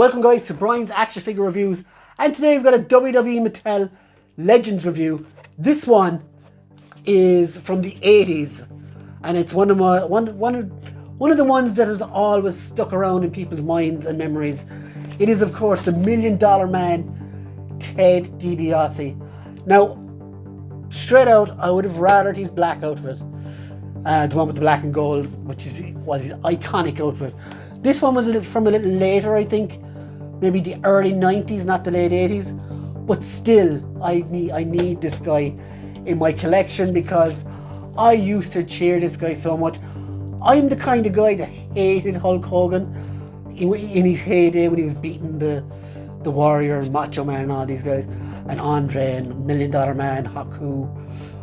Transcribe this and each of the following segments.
Welcome guys to Brian's Action Figure Reviews, and today we've got a WWE Mattel Legends review. This one is from the 80s, and it's one of the ones that has always stuck around in people's minds and memories. It is of course the $1 Million Man, Ted DiBiase. Now, straight out, I would have rathered his black outfit, the one with the black and gold, which was his iconic outfit. This one was from a little later, I think, maybe the early 90s, not the late 80s. But still, I need this guy in my collection because I used to cheer this guy so much. I'm the kind of guy that hated Hulk Hogan in his heyday when he was beating the Warrior and Macho Man and all these guys, and Andre and $1 Million Man, Haku,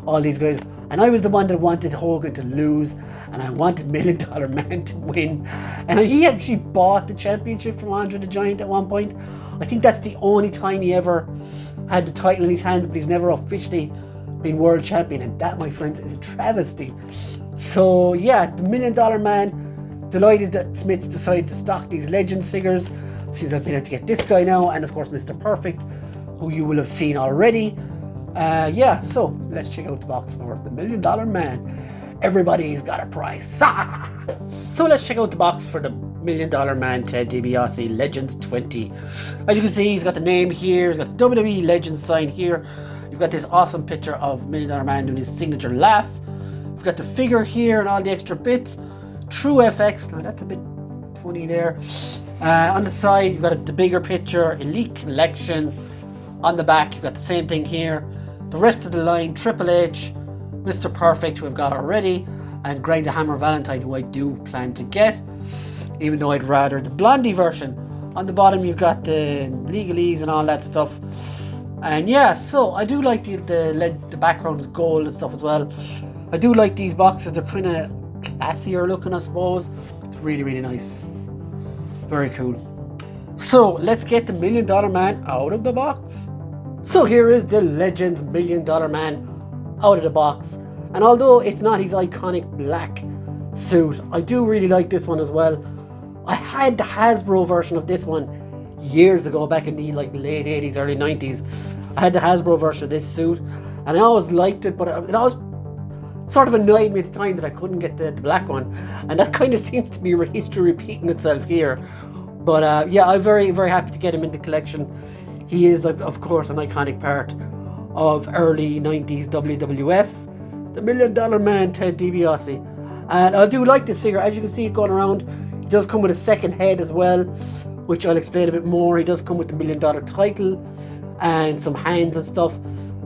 all these guys. And I was the one that wanted Hogan to lose, and I wanted $1 Million Man to win. And he actually bought the championship from Andre the Giant at one point. I think that's the only time he ever had the title in his hands, but he's never officially been world champion. And that, my friends, is a travesty. So yeah, the $1 Million Man, delighted that Smiths decided to stock these Legends figures, since I've been able to get this guy now, and of course Mr. Perfect, who you will have seen already. Yeah, so let's check out the box for the $1 Million Man. Everybody's got a price. So let's check out the box for the $1 Million Man, Ted DiBiase Legends 20. As you can see, he's got the name here, he's got the WWE Legends sign here. You've got this awesome picture of $1 Million Man doing his signature laugh. We've got the figure here and all the extra bits. True FX, now that's a bit funny there. On the side, you've got the bigger picture, Elite Collection. On the back, you've got the same thing here. The rest of the line, Triple H, Mr. Perfect, who I've got already, and Greg the Hammer Valentine, who I do plan to get, even though I'd rather the Blondie version. On the bottom, you've got the legalese and all that stuff. And yeah, so I do like the background is gold and stuff as well. I do like these boxes. They're kind of classier looking, I suppose. It's really, really nice. Very cool. So let's get the $1 Million Man out of the box. So here is the Legends $1 Million Man out of the box. And although it's not his iconic black suit, I do really like this one as well. I had the Hasbro version of this one years ago, back in the late 80s, early 90s. I had the Hasbro version of this suit, and I always liked it, but it always sort of annoyed me at the time that I couldn't get the black one. And that kind of seems to be history repeating itself here. But yeah, I'm very, very happy to get him in the collection. He is, of course, an iconic part of early 90s WWF. The $1 Million Man, Ted DiBiase. And I do like this figure. As you can see it going around, he does come with a second head as well, which I'll explain a bit more. He does come with the $1 Million title and some hands and stuff.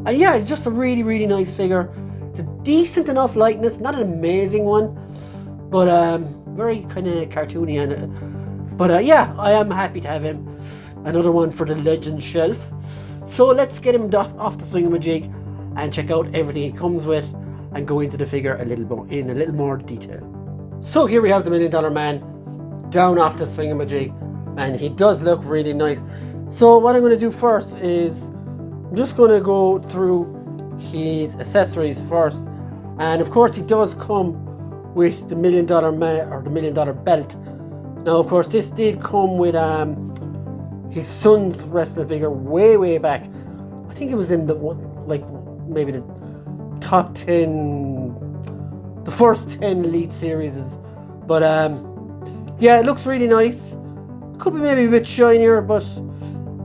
And yeah, it's just a really, really nice figure. It's a decent enough likeness, not an amazing one, but very kind of cartoony. But yeah, I am happy to have him. Another one for the Legend shelf. So let's get him off the swingamajig and check out everything he comes with and go into the figure in a little more detail. So here we have the $1 Million Man down off the swingamajig, and he does look really nice. So what I'm going to do first is I'm just going to go through his accessories first. And of course he does come with the $1 Million Man, or the $1 Million belt. Now of course this did come with his son's wrestling figure way back. I think it was in the maybe the top 10, the first 10 Elite series. But yeah, it looks really nice. Could be maybe a bit shinier, but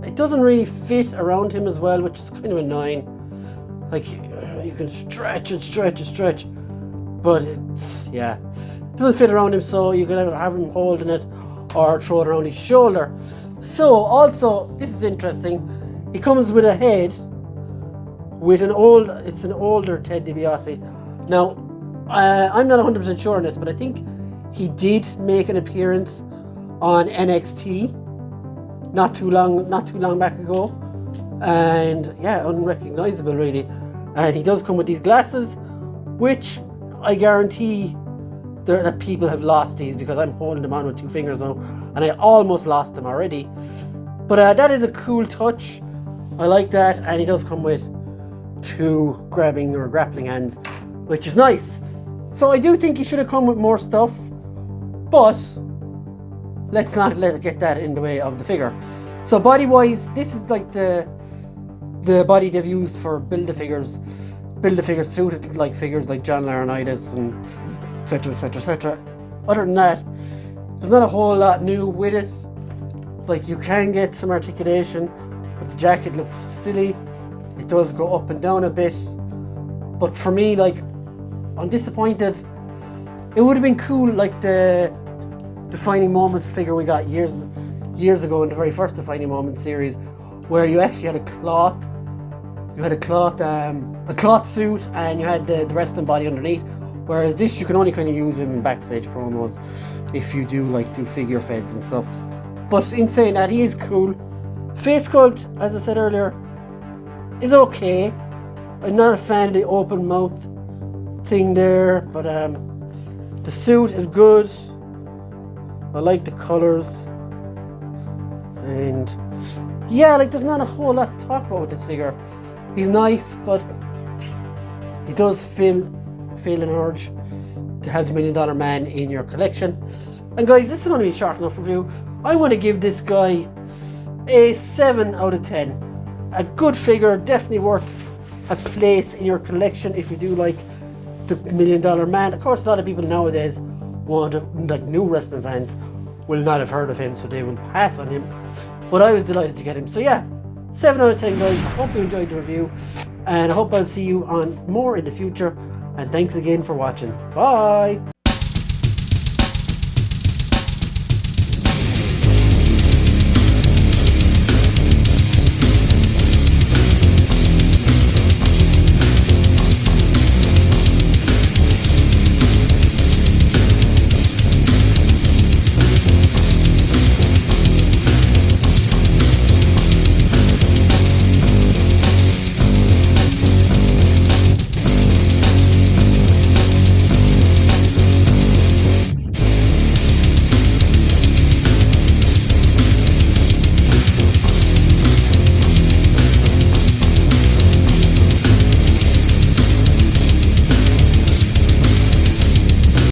it doesn't really fit around him as well, which is kind of annoying. Like, you can stretch, but yeah, it doesn't fit around him, so you can either have him holding it or throw it around his shoulder. So also, this is interesting, he comes with a head with an older Ted DiBiase. Now, I'm not 100% sure on this, but I think he did make an appearance on NXT not too long back ago, and yeah, unrecognizable really. And he does come with these glasses, which I guarantee that people have lost these, because I'm holding them on with 2 fingers now, and I almost lost them already. But that is a cool touch. I like that, and he does come with 2 grabbing or grappling hands, which is nice. So I do think he should have come with more stuff, but let's not let it get that in the way of the figure. So body wise, this is like the body they've used for Build-A-Figure suited like figures like John Laurinaitis and etc, etc, etc. Other than that, there's not a whole lot new with it. Like, you can get some articulation, but the jacket looks silly. It does go up and down a bit. But for me, like, I'm disappointed. It would have been cool, like the Defining Moments figure we got years ago in the very first Defining Moments series, where you actually had a cloth. You had a cloth suit, and you had the wrestling body underneath. Whereas this, you can only kind of use him in backstage promos if you do figure feds and stuff. But in saying that, he is cool. Face sculpt, as I said earlier, is okay. I'm not a fan of the open mouth thing there, but the suit is good. I like the colours. And yeah, like, there's not a whole lot to talk about with this figure. He's nice, but he does feel an urge to have the $1 Million Man in your collection. And guys, this is going to be a short enough review. I'm going to give this guy a 7 out of 10. A good figure, definitely worth a place in your collection if you do like the $1 Million Man. Of course, a lot of people nowadays like new wrestling fans will not have heard of him, so they will pass on him. But I was delighted to get him. So yeah, 7 out of 10 guys. I hope you enjoyed the review, and I hope I'll see you on more in the future. And thanks again for watching. Bye!